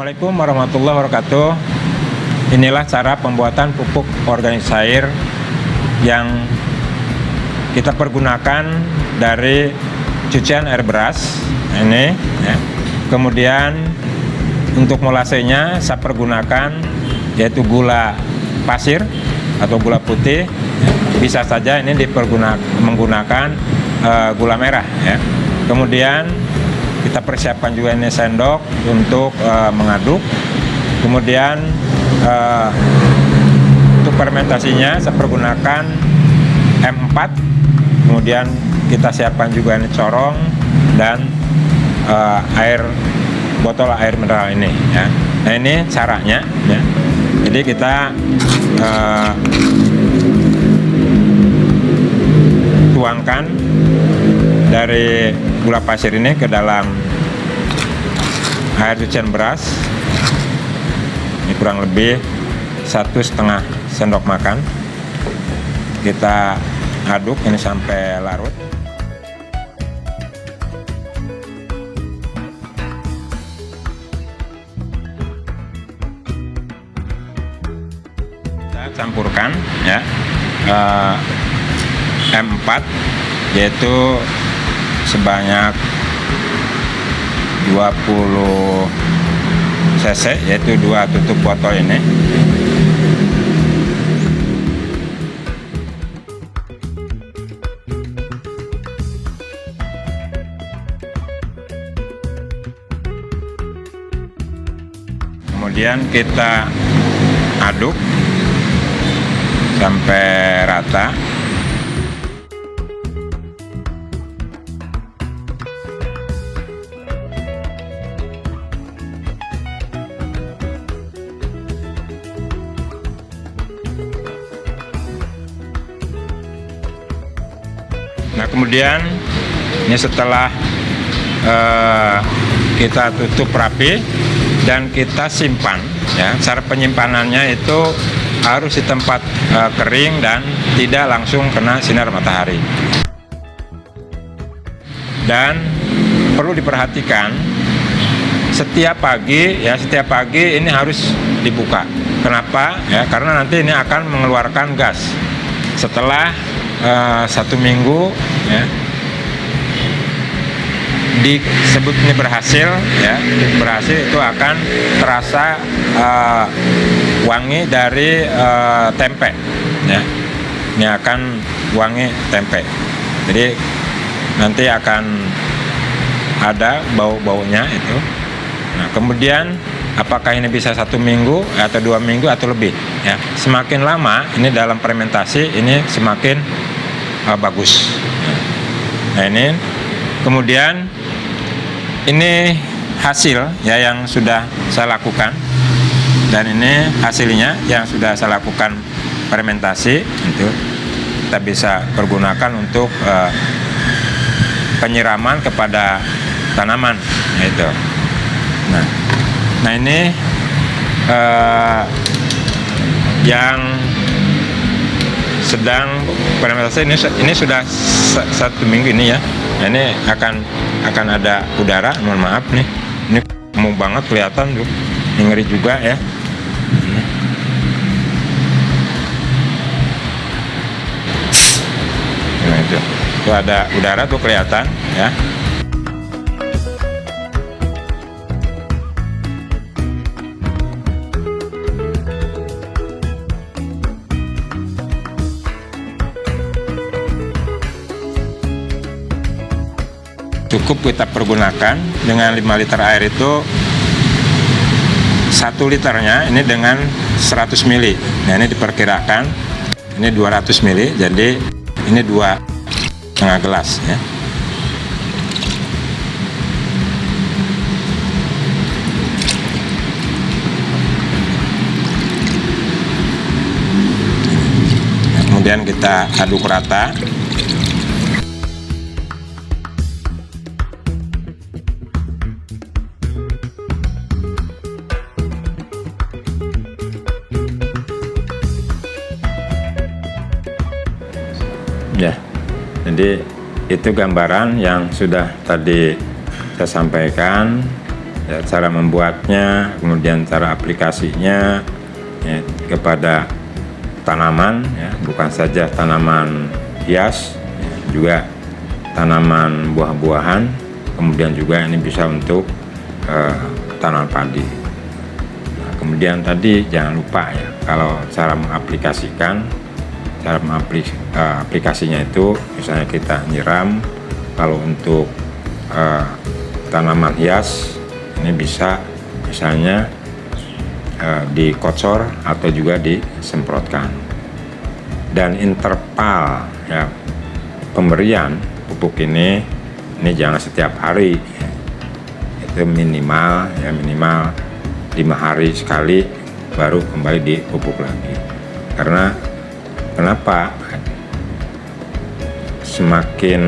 Assalamualaikum warahmatullahi wabarakatuh. Inilah cara pembuatan pupuk organik cair yang kita pergunakan dari cucian air beras ini ya. Kemudian untuk molasenya saya pergunakan yaitu gula pasir atau gula putih ya. Bisa saja ini menggunakan gula merah ya. Kemudian kita persiapkan juga ini sendok untuk mengaduk. Kemudian untuk fermentasinya saya pergunakan M4. Kemudian kita siapkan juga ini corong dan botol air mineral ini ya. Nah ini caranya ya. Jadi kita tuangkan dari gula pasir ini ke dalam air cucian beras. Ini kurang lebih 1,5 sendok makan. Kita aduk ini sampai larut. Kita campurkan ya M4 yaitu sebanyak 20 cc yaitu 2 tutup botol ini. Kemudian kita aduk sampai rata. Nah kemudian ini setelah kita tutup rapi dan kita simpan ya. Cara penyimpanannya itu harus di tempat kering dan tidak langsung kena sinar matahari. Dan perlu diperhatikan setiap pagi ini harus dibuka. Kenapa? Ya karena nanti ini akan mengeluarkan gas. Setelah 1 minggu ya, disebut ini berhasil ya, berhasil itu akan terasa wangi dari tempe ya. Ini akan wangi tempe, jadi nanti akan ada bau-baunya itu. Nah kemudian apakah ini bisa 1 minggu atau 2 minggu atau lebih ya. Semakin lama ini dalam fermentasi ini semakin bagus. Nah ini kemudian ini hasil ya yang sudah saya lakukan, dan ini hasilnya yang sudah saya lakukan fermentasi itu kita bisa pergunakan untuk penyiraman kepada tanaman itu. Nah ini yang sedang fermentasi ini sudah 1 minggu ini ya. Nah, ini akan ada udara, mohon maaf nih. Ini mau banget kelihatan tuh. Ini ngeri juga ya. Nah itu ada udara tuh kelihatan ya. Cukup kita pergunakan dengan 5 liter air itu 1 liternya ini dengan 100 ml. Nah ini diperkirakan ini 200 ml, jadi ini 2,5 gelas ya. Nah, kemudian kita aduk rata. Ya, jadi itu gambaran yang sudah tadi saya sampaikan ya, cara membuatnya, kemudian cara aplikasinya ya, kepada tanaman ya, bukan saja tanaman hias ya, juga tanaman buah-buahan, kemudian juga ini bisa untuk tanaman padi. Nah, kemudian tadi jangan lupa ya, kalau cara mengaplikasikan, aplikasinya itu misalnya kita nyiram, kalau untuk tanaman hias ini bisa misalnya dikocor atau juga disemprotkan. Dan interval ya, pemberian pupuk ini jangan setiap hari ya. Itu minimal 5 hari sekali baru kembali dipupuk lagi. Karena kenapa? Semakin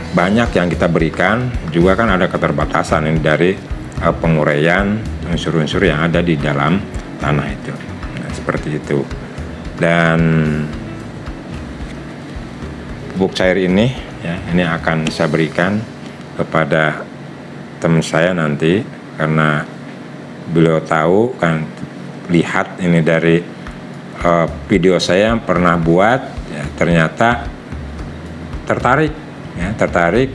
banyak yang kita berikan, juga kan ada keterbatasan ini dari penguraian unsur-unsur yang ada di dalam tanah itu. Nah, seperti itu. Dan pupuk cair ini ya, ini akan saya berikan kepada teman saya nanti, karena beliau tahu kan, lihat ini dari video saya yang pernah buat ya, ternyata tertarik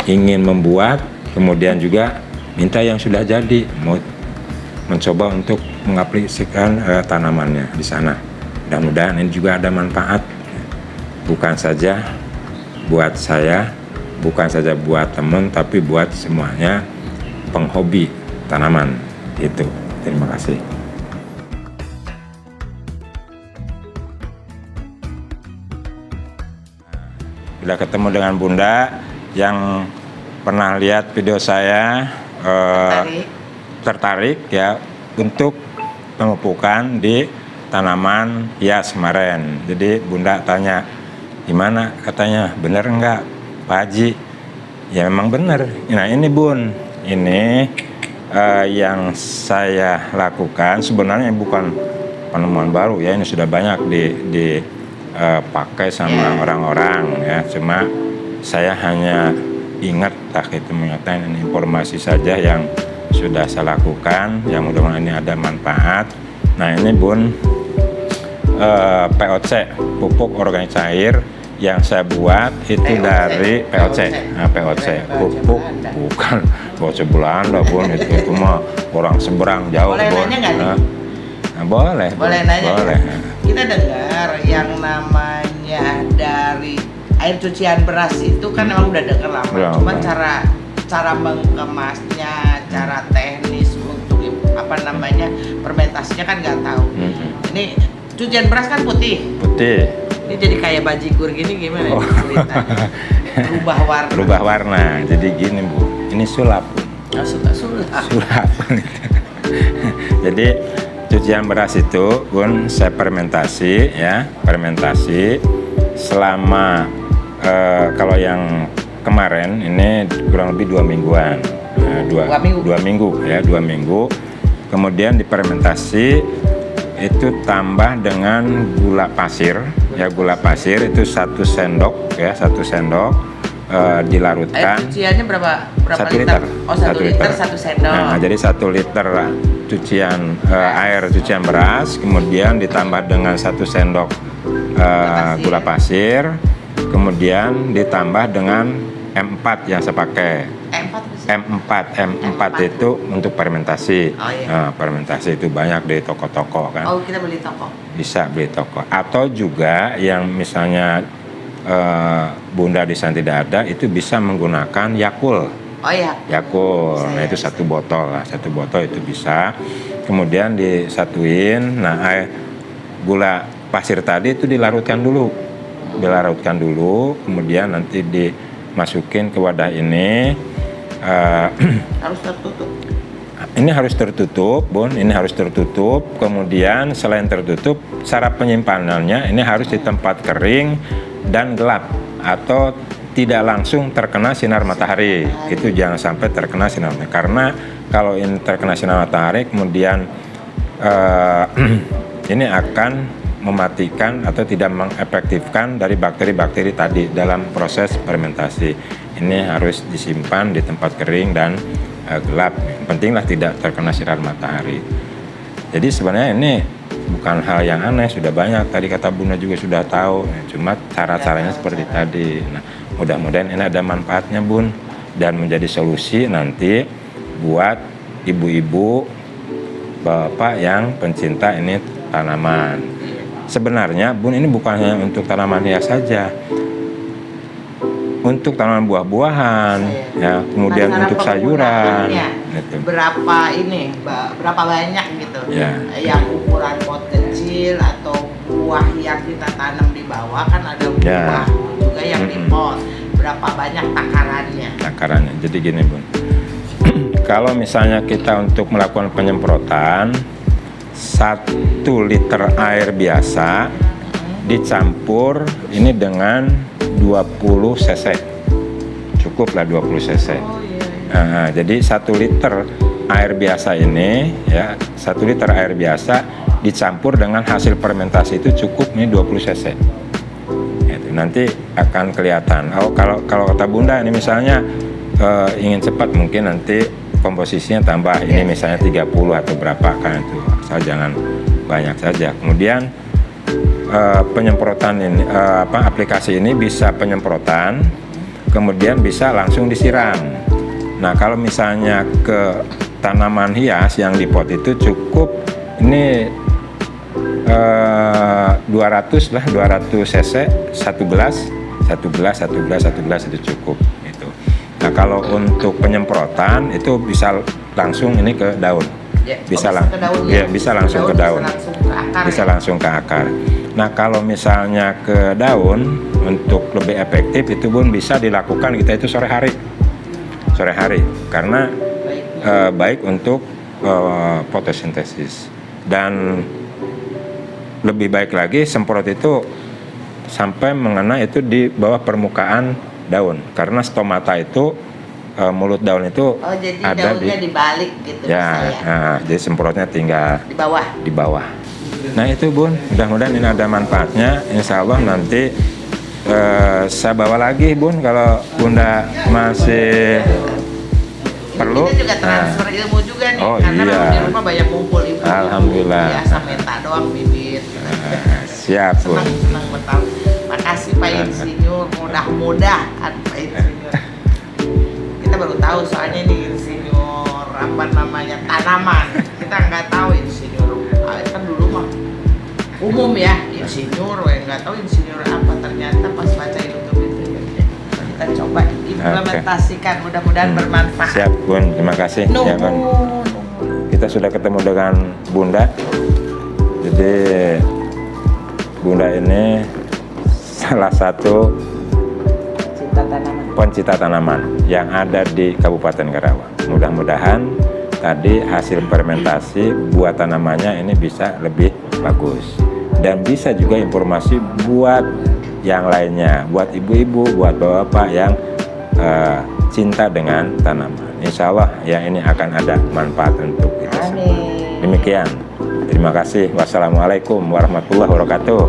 ingin membuat, kemudian juga minta yang sudah jadi, mau mencoba untuk mengaplikasikan tanamannya di sana. Mudah-mudahan ini juga ada manfaat, bukan saja buat saya, bukan saja buat teman, tapi buat semuanya penghobi tanaman itu. Terima kasih. Bila ketemu dengan Bunda yang pernah lihat video saya, tertarik ya untuk pemupukan di tanaman hias kemarin. Jadi Bunda tanya, gimana? Katanya, bener enggak Pak Haji? Ya memang bener. Nah ini Bun, ini yang saya lakukan sebenarnya bukan penemuan baru ya, ini sudah banyak dipakai sama orang-orang ya, cuma saya hanya ingat itu mengatakan ini informasi saja yang sudah saya lakukan, yang mudah-mudahan ini ada manfaat. Nah ini Bun, POC, pupuk organik cair yang saya buat itu dari POC. Nah, POC pupuk bukan POC Belanda Bun, itu mah orang seberang jauh. Boleh Bun. nanya nggak nih? Nah, boleh nanya. Boleh. Kita dengar yang namanya dari air cucian beras itu kan memang udah dengar lama. Ya, Cuma cara mengemasnya, cara teknis untuk fermentasinya kan nggak tahu. Ini cucian beras kan putih. Ini jadi kayak bajigur gini gimana ceritanya? Rubah warna. Jadi gini Bu, ini sulap. Oh, sulap. Jadi cucian beras itu Bun saya fermentasi selama kalau yang kemarin ini kurang lebih 2 mingguan. 2 minggu. Kemudian difermentasi itu tambah dengan gula pasir itu 1 sendok dilarutkan. Air cuciannya berapa 1 liter. Oh 1 liter 1 sendok. Nah, jadi 1 liter air cucian beras, kemudian ditambah dengan 1 sendok gula pasir, kemudian ditambah dengan M4 yang saya pakai. M4 itu untuk fermentasi. Oh, iya. Nah, fermentasi itu banyak di toko-toko kan. Oh, kita beli toko. Bisa beli toko. Atau juga yang misalnya Bunda di sana tidak ada, itu bisa menggunakan Yakult. Oh iya. Yakult. Nah, itu 1 botol lah. 1 botol itu bisa. Kemudian disatuin. Nah, gula pasir tadi itu dilarutkan dulu. Kemudian nanti dimasukin ke wadah ini. Harus tertutup. Ini harus tertutup, Bun. Ini harus tertutup. Kemudian selain tertutup, cara penyimpanannya ini harus di tempat kering dan gelap atau tidak langsung terkena sinar matahari. Itu jangan sampai terkena sinar matahari. Karena kalau ini terkena sinar matahari, kemudian ini akan mematikan atau tidak mengefektifkan dari bakteri-bakteri tadi dalam proses fermentasi. Ini harus disimpan di tempat kering dan gelap. Pentinglah tidak terkena sinar matahari. Jadi sebenarnya ini bukan hal yang aneh, sudah banyak tadi kata Bunda juga sudah tahu. Cuma cara-caranya seperti tadi. Nah, mudah-mudahan ini ada manfaatnya Bun dan menjadi solusi nanti buat ibu-ibu, bapak yang pencinta ini tanaman. Sebenarnya Bun ini bukan hanya untuk tanaman hias saja, untuk tanaman buah-buahan, ya, kemudian untuk sayuran. Gitu. Berapa banyak gitu? Ya. Yang ukuran pot kecil atau buah yang kita tanam di bawah kan ada buah juga yang di pot. Berapa banyak takarannya? Takarannya. Jadi gini Bun, kalau misalnya kita untuk melakukan penyemprotan 1 liter air biasa dicampur ini dengan 20 cc, cukuplah 20 cc. Nah, jadi 1 liter air biasa ini ya, 1 liter air biasa dicampur dengan hasil fermentasi itu cukup nih 20 cc. Gitu. Nanti akan kelihatan. Kalau kata Bunda ini misalnya ingin cepat, mungkin nanti komposisinya tambah ini misalnya 30 atau berapa kan itu. Asal jangan banyak saja. Kemudian penyemprotan ini aplikasi ini bisa penyemprotan, kemudian bisa langsung disiram. Nah, kalau misalnya ke tanaman hias yang di pot itu cukup ini 200 cc, 1 gelas itu cukup gitu. Nah, kalau untuk penyemprotan itu bisa langsung ini ke daun. Bisa langsung ke daun. Bisa langsung ke akar. Nah, kalau misalnya ke daun untuk lebih efektif itu Bun bisa dilakukan kita itu sore hari karena baik untuk fotosintesis, dan lebih baik lagi semprot itu sampai mengena itu di bawah permukaan daun, karena stomata itu mulut daun itu jadi ada di balik gitu ya. Nah, jadi semprotnya tinggal di bawah. Nah itu Bun, mudah-mudahan ini ada manfaatnya. Insya Allah nanti saya bawa lagi Bun kalau Bunda masih perlu. Kita juga transfer ilmu juga nih, karena di rumah banyak kumpul ibu. Alhamdulillah. Biasa minta doang bibit. Siap Bun. Senang betul. Makasih Pak Insinyur, mudah-mudahan Pak Insinyur. Kita baru tahu soalnya ini insinyur tanaman. Kita nggak tahu insinyur. Kan dulu mah umum ya insinyur, nggak tahu insinyur apa. Ternyata pas baca YouTube itu kita coba implementasikan, mudah-mudahan bermanfaat. Siap Bun, terima kasih. Ya, Bun. Kita sudah ketemu dengan Bunda. Jadi Bunda ini salah satu pencinta tanaman yang ada di Kabupaten Karawang. Mudah-mudahan tadi hasil fermentasi buat tanamannya ini bisa lebih bagus, dan bisa juga informasi buat yang lainnya, buat ibu-ibu, buat bapak-bapak yang cinta dengan tanaman. Insya Allah ya ini akan ada manfaat untuk kita semua. Demikian, terima kasih. Wassalamualaikum warahmatullahi wabarakatuh.